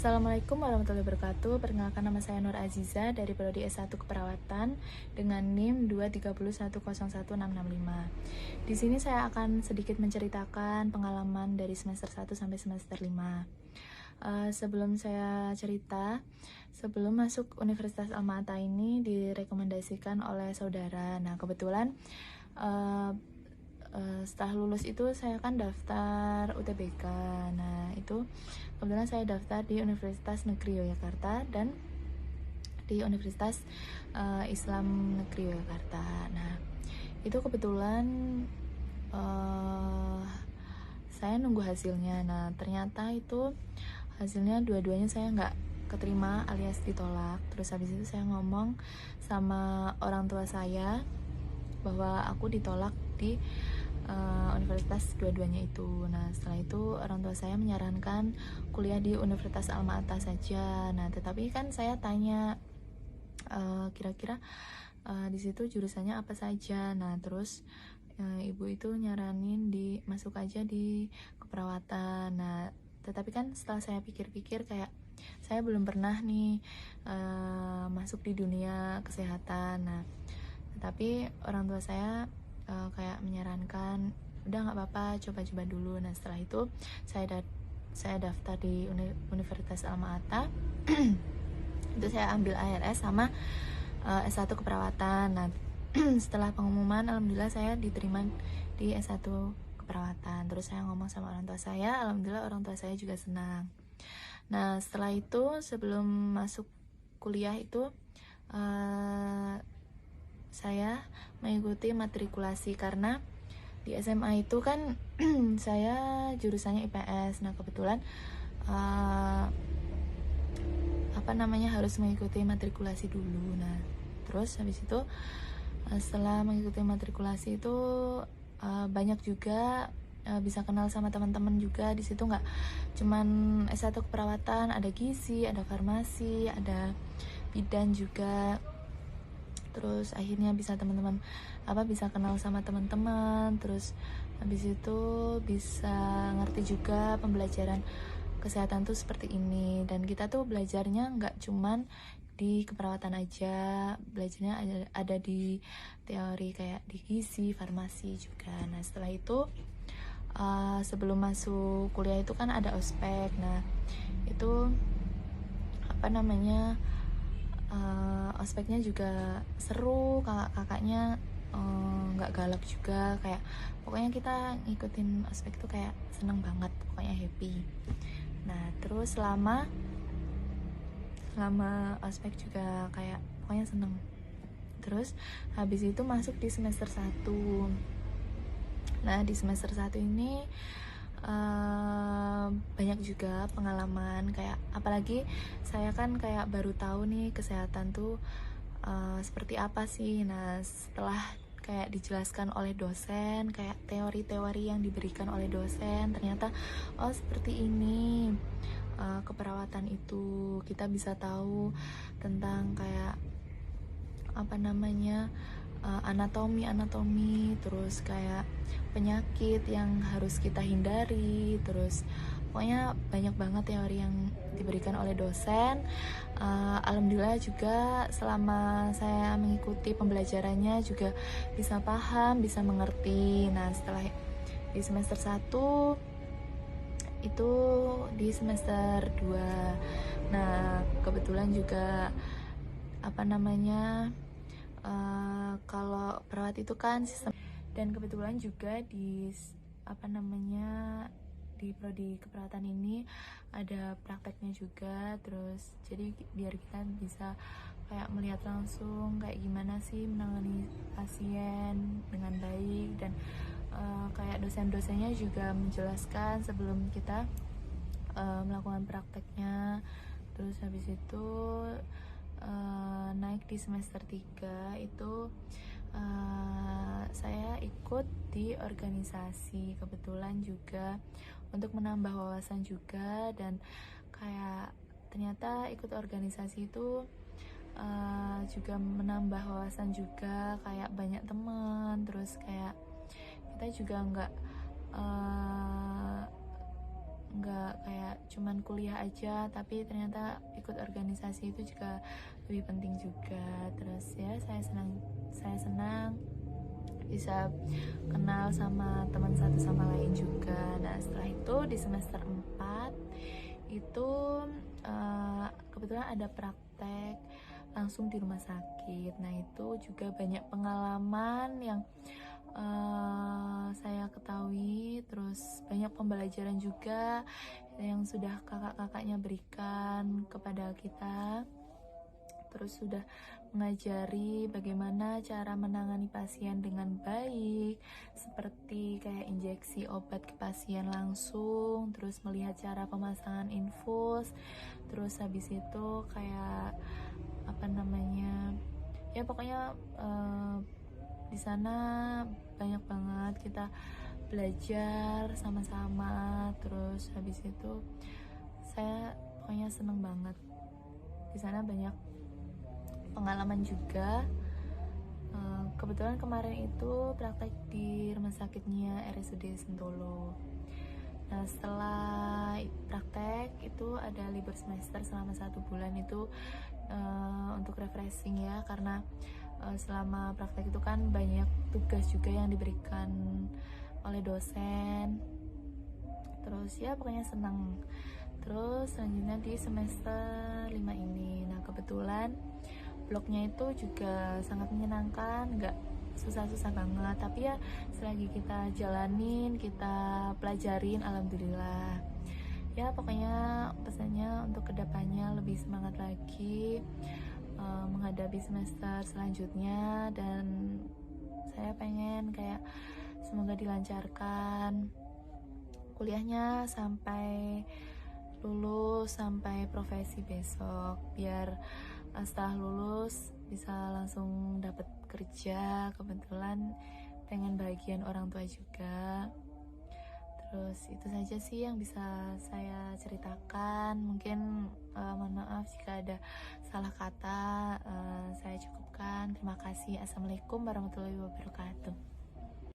Assalamualaikum warahmatullahi wabarakatuh. Perkenalkan, nama saya Nur Aziza dari Prodi S1 Keperawatan dengan NIM 230101665. Di sini saya akan sedikit menceritakan pengalaman dari semester 1 sampai semester 5. Sebelum saya cerita, sebelum masuk Universitas Alma-Ata ini direkomendasikan oleh saudara. Nah, kebetulan setelah lulus itu saya kan daftar UTBK. Nah, itu kebetulan saya daftar di Universitas Negeri Yogyakarta dan di Universitas Islam Negeri Yogyakarta. Nah, itu kebetulan saya nunggu hasilnya. Nah, ternyata itu hasilnya dua-duanya saya nggak keterima alias ditolak. Terus habis itu saya ngomong sama orang tua saya bahwa aku ditolak di universitas dua-duanya itu. Nah, setelah itu orang tua saya menyarankan kuliah di Universitas Alma-Ata saja. Nah, tetapi kan saya tanya kira-kira di situ jurusannya apa saja. Nah, terus ibu itu nyaranin masuk aja di keperawatan. Nah, tetapi kan setelah saya pikir-pikir kayak saya belum pernah nih masuk di dunia kesehatan. Nah, tetapi orang tua saya kayak menyarankan udah nggak apa-apa, coba-coba dulu. Nah, setelah itu saya daftar di Universitas Alma-Ata. Itu saya ambil ARS sama S1 keperawatan. Nah, setelah pengumuman alhamdulillah saya diterima di S1 keperawatan. Terus saya ngomong sama orang tua saya, alhamdulillah orang tua saya juga senang. Nah, setelah itu sebelum masuk kuliah itu saya mengikuti matrikulasi karena di SMA itu kan saya jurusannya IPS. Nah, kebetulan harus mengikuti matrikulasi dulu. Nah, terus habis itu setelah mengikuti matrikulasi itu banyak juga bisa kenal sama teman-teman juga. Di situ nggak cuman S1 keperawatan, ada gizi, ada farmasi, ada bidan juga. Terus akhirnya bisa bisa kenal sama teman-teman. Terus habis itu bisa ngerti juga pembelajaran kesehatan tuh seperti ini. Dan kita tuh belajarnya nggak cuman di keperawatan aja, belajarnya ada di teori kayak di gizi, farmasi juga. Nah, setelah itu sebelum masuk kuliah itu kan ada ospek. Nah, itu ospeknya juga seru, kakak-kakaknya nggak galak juga, kayak pokoknya kita ngikutin ospek tuh kayak seneng banget, pokoknya happy. Nah, terus selama ospek juga kayak pokoknya seneng. Terus habis itu masuk di semester 1. Nah, di semester 1 ini banyak juga pengalaman, kayak apalagi saya kan kayak baru tahu nih kesehatan tuh seperti apa sih. Nah, setelah kayak dijelaskan oleh dosen, kayak teori-teori yang diberikan oleh dosen, ternyata seperti ini keperawatan itu. Kita bisa tahu tentang kayak anatomi, terus kayak penyakit yang harus kita hindari. Terus pokoknya banyak banget teori yang diberikan oleh dosen. Alhamdulillah juga selama saya mengikuti pembelajarannya juga bisa paham, bisa mengerti. Nah, setelah di semester 1 itu di semester 2. Nah, kebetulan juga kalau perawat itu kan sistem, dan kebetulan juga di prodi keperawatan ini ada prakteknya juga. Terus jadi biar kita bisa kayak melihat langsung kayak gimana sih menangani pasien dengan baik. Dan kayak dosen-dosennya juga menjelaskan sebelum kita melakukan prakteknya. Terus habis itu naik di semester 3 itu saya ikut di organisasi, kebetulan juga untuk menambah wawasan juga. Dan kayak ternyata ikut organisasi itu juga menambah wawasan juga, kayak banyak teman. Terus kayak kita juga nggak kayak cuman kuliah aja, tapi ternyata ikut organisasi itu juga lebih penting juga. Terus ya saya senang bisa kenal sama teman satu sama lain juga. Nah setelah itu di semester 4 itu kebetulan ada praktek langsung di rumah sakit. Nah itu juga banyak pengalaman yang saya ketahui, terus banyak pembelajaran juga yang sudah kakak-kakaknya berikan kepada kita, terus sudah mengajari bagaimana cara menangani pasien dengan baik, seperti kayak injeksi obat ke pasien langsung, terus melihat cara pemasangan infus, terus habis itu kayak apa namanya, ya pokoknya di sana banyak banget kita belajar sama-sama. Terus habis itu saya pokoknya seneng banget. Di sana banyak pengalaman juga. Kebetulan kemarin itu praktek di rumah sakitnya RSUD Sentolo. Nah setelah praktek itu ada libur semester selama 1 bulan itu untuk refreshing ya, karena selama praktek itu kan banyak tugas juga yang diberikan oleh dosen. Terus ya pokoknya senang. Terus selanjutnya di semester 5 ini, nah kebetulan blognya itu juga sangat menyenangkan, nggak susah-susah banget, tapi ya selagi kita jalanin, kita pelajarin, alhamdulillah. Ya pokoknya pesannya untuk kedepannya lebih semangat lagi menghadapi semester selanjutnya, dan saya pengen kayak semoga dilancarkan kuliahnya sampai lulus, sampai profesi besok, biar setelah lulus bisa langsung dapat kerja. Kebetulan pengen bagian orang tua juga. Terus itu saja sih yang bisa saya ceritakan. Mungkin mohon maaf jika ada salah kata. Saya cukupkan. Terima kasih. Assalamualaikum warahmatullahi wabarakatuh.